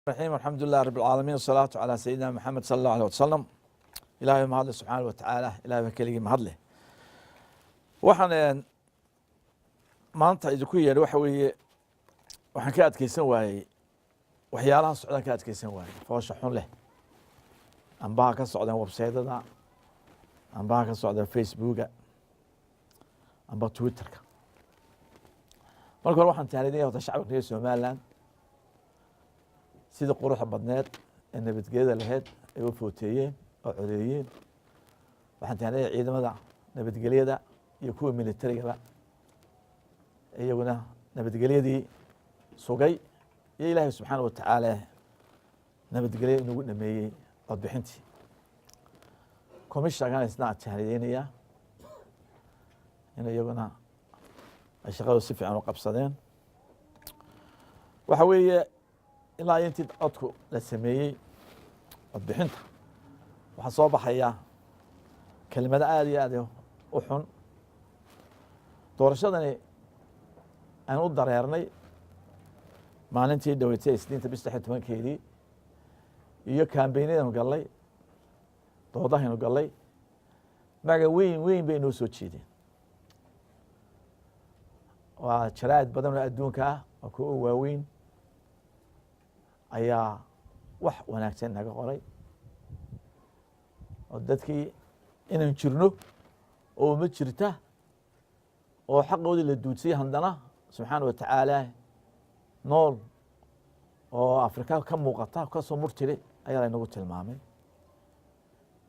الرحيم الحمد لله رب العالمين والصلاة على سيدنا محمد صلى الله عليه وسلم. إلهي mahadle subxaana wa tacaala ilahay baa keligii mahadleh. waxaan maanta idinku yeedhay waxa weeye waxaan ka adkeysan waayey waxyaalaha socdaan ka adkeysan waayey foosha xun leh ambaha ka socdaan websaytada ambaha ka socdaan facebooka amba twitterka. marka hore waxaan tahnidinaya horta shacabka reer somaliland sida quruxda badneed ee nabadgelyada lahayd ay u footeeyeen oo codeeyeen. waxaan tahnidinaya ciidamada nabadgelyada iyo kuwa militarigaba iyaguna nabadgelyadii sugay iyo ilaahay subxaana wa tacaala nabadgelyo inagu dhameeyey codbixintii. commissionerkan isna tahnidinaya in iyaguna ay shaqadu si fiican u qabsadeen. waxa weeye ilaa intii codku la sameeyey codbixinta waxaa soo baxaya kelimado aada iyo aad u xun. doorashadani aan u dareernay maalintii dhaweytay isniinta bis 16keedii iyo kambeynadanu gallay doodahaynu gallay magac weyn bay noo soo jeedeen. waa jaraa'id badan oo adduunka ah oo kuwa waaweyn ayaa wax wanaagsan naga qoray oo dadkii inaan jirno oo ma jirta oo xaqoodii la duudsiyey haddana subxaana wa tacaala nool oo afrika ka muuqata kasoo murtiri ayaa laynagu tilmaamay.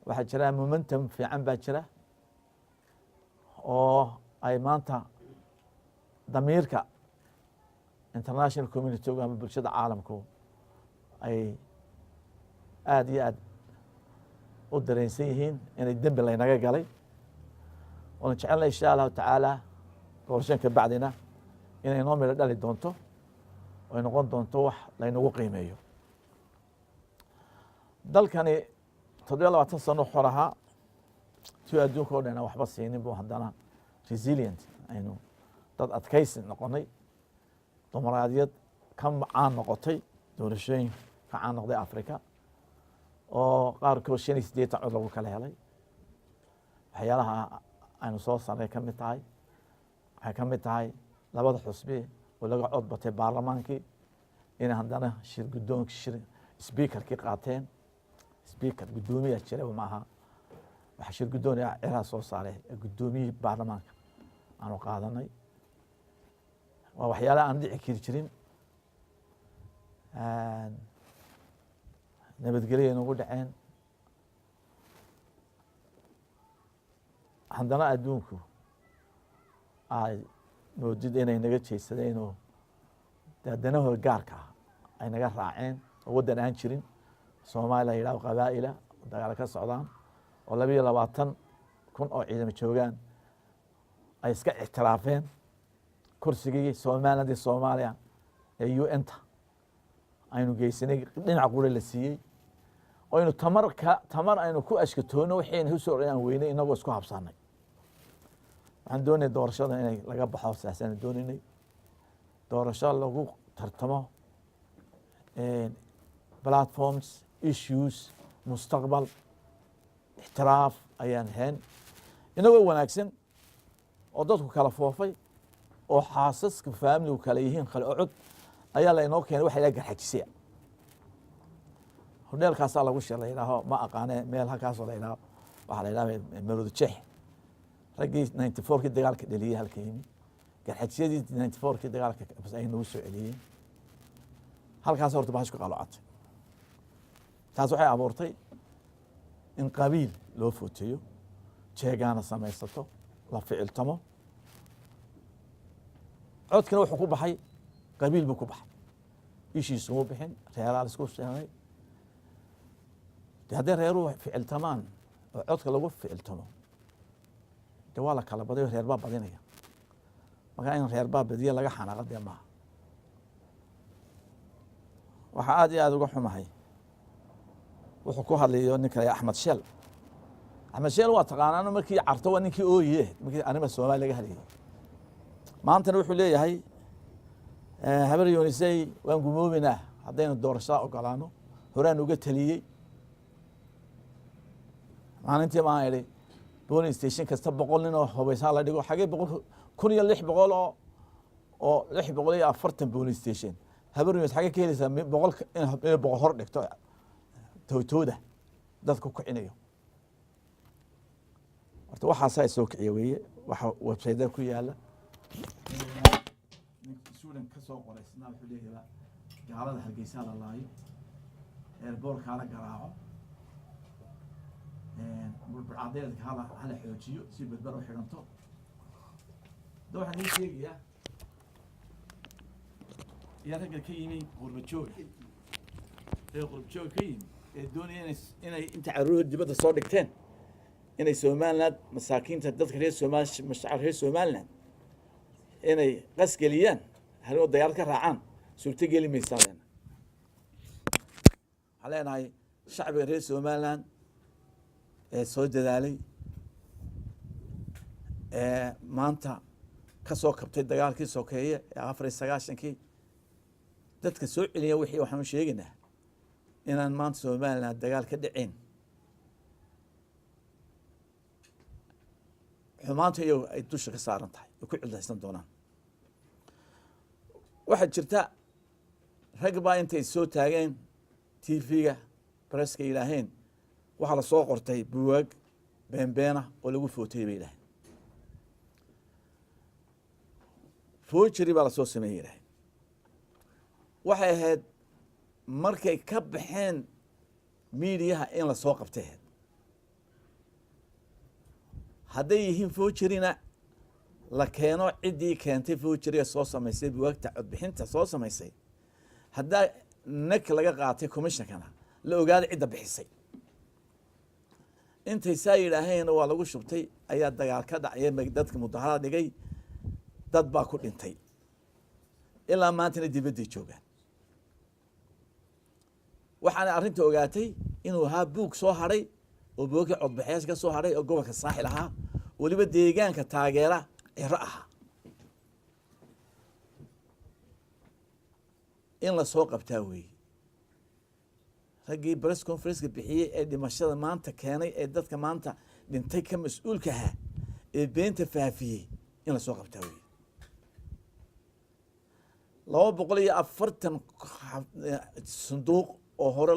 waxaa jira momentum fiican baa jira oo ay maanta damiirka international community ama bulshada caalamku ay aada iyo aad u dareensan yihiin inay dembi laynaga galay. oona jecelnay insha allahu tacaala doorashan ka bacdina inay noo midho dhali doonto ay noqon doonto wax laynagu qiimeeyo. dalkani 27 sano xor ahaa si adduunka oo dhan waxba siinin buu haddana resilient aynu dad adkaysi noqonay. dimuqraadiyad ka caan noqotay doorashooyin ka caan noqday afrika oo qaarkood 85 cod lagu kala helay. waxyaalaha aynu soo sarnay ka mid tahay waxay ka mid tahay labada xusbi oo laga cod batay baarlamaankii inay haddana speakerkii qaateen. speaker guddoomiyaa jira maaha waxa shir guddoon ciraha soo saaray guddoomiyihii baarlamaanka aanu qaadanay. waa waxyaalaha aan dhici kari jirin. nabadgelyo inagu dhaceen haddana adduunku ay moodid inay naga jeedsadeen oo danahooda gaarka ah ay naga raaceen oo waddan aan jirin soomaaliya la yidhahdo qabaa'ila dagaalo ka socdaan oo 22,000 oo ciidamo joogaan ay iska ictiraafeen kursigii somaliland iyo soomaaliya ee un-ta aynu geysanay dhinaca qura la siiyey oo aynu tamar aynu ku ashkatoonno waxayna u soo aan weynay inagoo isku habsanay. waxaan doonay doorashada inay laga baxo saasaan doonaynay doorasho lagu tartamo platforms issues mustaqbal ixtiraaf ayaan ahayn inagoo wanaagsan oo dadku kala foofay oo xaasaska faamiligu kala yihiin kala cod ayaa laynoo keenay waxa la garxajisay. hodheelkaasaa lagu shir la yidhaaho ma aqaanee meel halkaasoo la yidhaaho waxaa la yidhaha marooda jeex raggii 94kii dagaalka dheliyey halka yimi garxajisyadii 94kii dagaalka ay nagu soo celiyeen. halkaas horta bahash ku qalocatay. taas waxay abuurtay in qabiil loo footeeyo jeegaana samaysato la ficiltamo. codkana wuxuu ku baxay qabiil buu ku baxay ishiisu mu bixin reeraa la isku sheegay. haddii reeruhu ficiltamaan oo codka lagu ficiltamo de waa la kala badayo reer baa badinaya. marka in reer baa badiya laga xanaaqo dee maaha. waxaa aada iyo aada uga xumahay wuxuu ku hadlayo ninka la axmed sheel. axmed sheel waa taqaanaano markii carto waa ninkii ooye markii arrimaha soomaaliya laga hadlayay. maantana wuxuu leeyahay habar yoonisay waan gumoominaa haddaynu doorashada ogolaano horaan uga taliyey maalintii maan idhi polling station kasta 100 nin oo hubaysaa la dhigo xagee 1,600 oo 640 polling station habarnimeed xagee ka helaysaa 100 in 100 hor dhigto towtooda dadku ku cinayo horta waxaasaa soo kiciya weeye waxa website ku yaala suudan ka soo qoraysnaa wuxuu leeyahay gaalada Hargeysa la laayo airport-ka la garaaco burburcadeedka hala xoojiyo si badbar u xiranto waxaan ii sheegayaa yaa ragga ka yimi qurbajoog ka yimi doonayeen inay inta caruur dibadda soo dhigteen inay Somaliland masaakiinta dadka reer Somaliland inay qasgeliyaan hal oo diyaar ka raacaan suurta geli meeshaan haleenahay shacbiga reer Somaliland soo dadaalay maanta ka soo kabtay dagaalkii sokeeye 94kii dadka soo celiya wixii waxaan sheegaynaa inaan maanta Somaliland dagaal ka dhicin xumaanta iyo ay dusha ka saaran tahay ku cildaysan doonaan waxa jirta rag baa intay soo taageen TV-ga presska ilaaheen waxa la soo qortay buug beenbeena oo lagu footay bay ilaaheen foojiri baa la soo sameeyay waxay ahayd markay ka baxeen meediyaha in la soo qabtay hadday yihiin foojirina la keeno ciddii keentay foojiriga soo samaysay buugta codbixinta soo samaysay hadda nek laga qaatay commissionkana la ogaaday cidda bixisay intay saa yidhaaheen waa lagu shubtay ayaa dagaal ka dhacay dadka mudaharada dhigay dad baa ku dhintay ilaa maantana dibadda joogaan waxaan arrinta ogaatay inuu ahaa buug soo haray oo buugga codbixiyay ka soo haray oo gobolka saaxil ahaa waliba deegaanka taageera ciro ahaa in la soo qabtaa weeye raggii press conference bixiyay ee dhimashada maanta keenay ee dadka maanta dhintay ka mas'uulka ah ee beenta faafiyay in la soo qabtaa weeye 240 sanduuq oo hore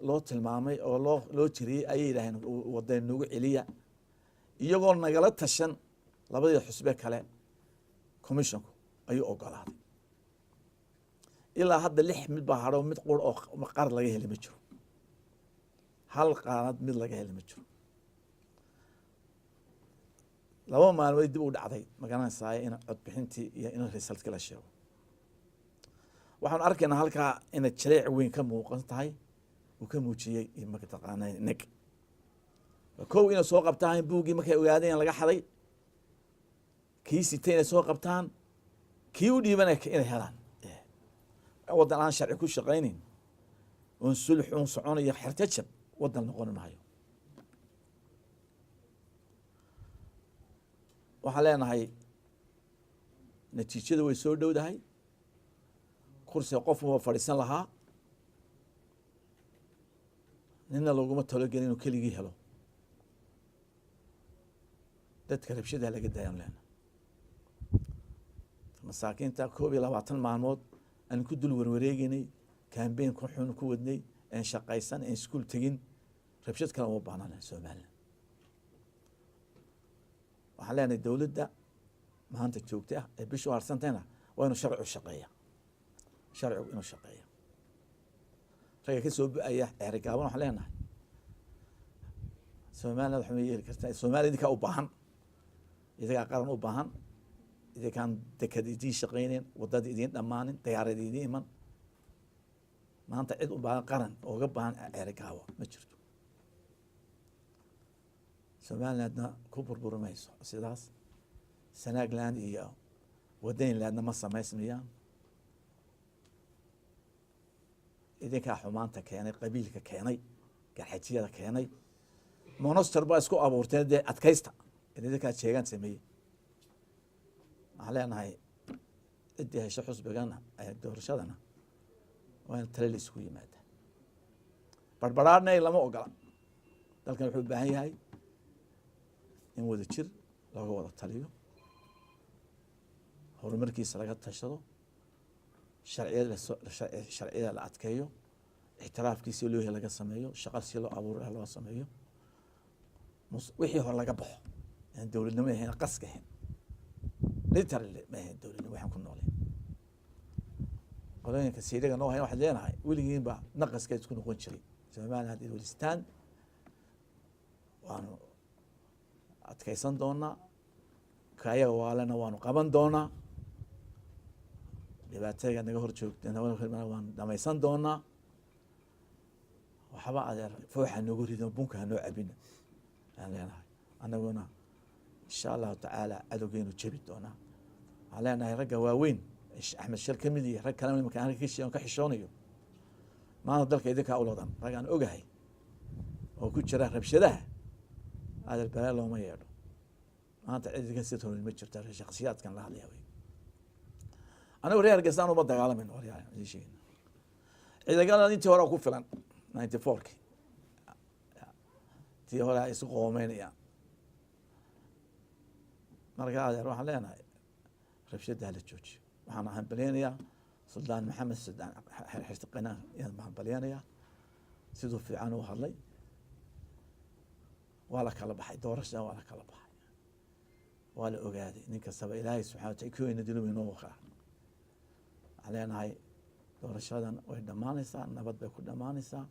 loo tilmaamay oo loo jiriyay ayay yiraahdeen waddan nagu celiya iyagoo nagala tashan labadii xusbe kale commissionku ayuu ogolaaday ilaa hadda 6 mid baa haro mid qor oo qaar laga helay ma jiro hal qaanad mid laga helay ma jiro laba maalmood dib u dhacday magaranaysaa in codbixintii iyo in resultka la sheego waxaan arkaynaa halkaa in jireec weyn ka muuqan tahay uu ka muujiyay in marka taqaanay nek koow inay soo qabtaan buuggii markay ogaadeen laga xaday kii sitay inay soo qabtaan kii u dhiibanay inay helaan waddan aan sharci ku shaqaynin oon sulx oon soconayo xirtajab waddan noqon maayo waxaan leenahay natiijada way soo dhowdahay kursiga qof uu fadhiisan lahaa nina laguma talagelin inuu keligii helo dadka rabshada laga dayan leena masaakiinta 22 maalmood aan ku dul warwareegnay campaign ku xun ku wadnay aan shaqaysan aan iskuul tagin rabshad kale oo baahnaan Soomaaliya waxaan leenahay dawladda maanta joogta ee bishu harsantayna waa inuu sharci u shaqeeyaa sharcigu inuu shaqeeyo ragga ka soo bu'aya ergaaban waxaan leenahay Soomaaliya waxa ay yeeli kartaa Soomaaliya idinka u baahan idinka qaran u baahan idinkaan dekadii shaqeyneen wadada idin dhamaanin diyaaradii idin iman maanta cid u baahan qaran oo ga baahan ergaawo ma jirto Soomaaliya ku burburmayso sidaas Sanaagland iyo waddanland ma samaysmayaan idinka xumaanta keenay qabiilka keenay garxajiyada keenay monster baa isku abuurtay adkaysta idinka sheegan sameeyay علينا هاي ادي هاي شخص بقانا doorashadana waa in tale la isugu yimaada barbaraarna lama ogola dalkan wuxuu u baahan yahay in wada jir laga wada taliyo horumarkiisa laga tashado sharciyada la adkeeyo ixtiraafkiisi loo laga sameeyo shaqa si loo abuuro loo sameeyo wixii hore laga baxo aan dowladnimo ahayn qaska ahayn literally ma ahayn dowladnimo waxaan ku noolay qolooyinka siiriga noo hayn waxaad leenahay weligiinba naqaska isku noqon jiray Soomaaliya haddii welistaan waanu adkaysan doonaa kaya waalana waanu qaban doonaa dhibaatayga naga hor joogtana waan dhamaysan doonaa waxba adeer fooxa noogu rido bunka noo cabina aan leenahay annaguna insha allahu tacaala cadowgeenu jebi doonaa waxaan leenahay ragga waaweyn axmed shal ka mid iyo rag kalena markaan ka xishoonayo maanta dalka idinkaa u ladan rag aan ogahay oo ku jira rabshadaha adeer balaa looma yeedho maanta cid idinka sii toona ma jirta shakhsiyaadkan la hadlaya wey anigu reer Hargeysa uma dagaalamayno waryahay ciidagala intii hore ku filan 94 tii hore ay isu qoomeynaya marka adeer waxaan leenahay rabshada la joojiyo waxaan ahaan baleenayaa Suldaan Maxamed Suldaan xirtiqana yaan baleenayaa sidoo fiican u hadlay waa la kala baxay doorashada waa la kala baxay waa la ogaaday ninka sabab Ilaahay subxaanahu wa ta'ala ku inoo dilay inoo waxa علينا هاي دور الشهادة ويدمانيسا نبض بكل دمانيسا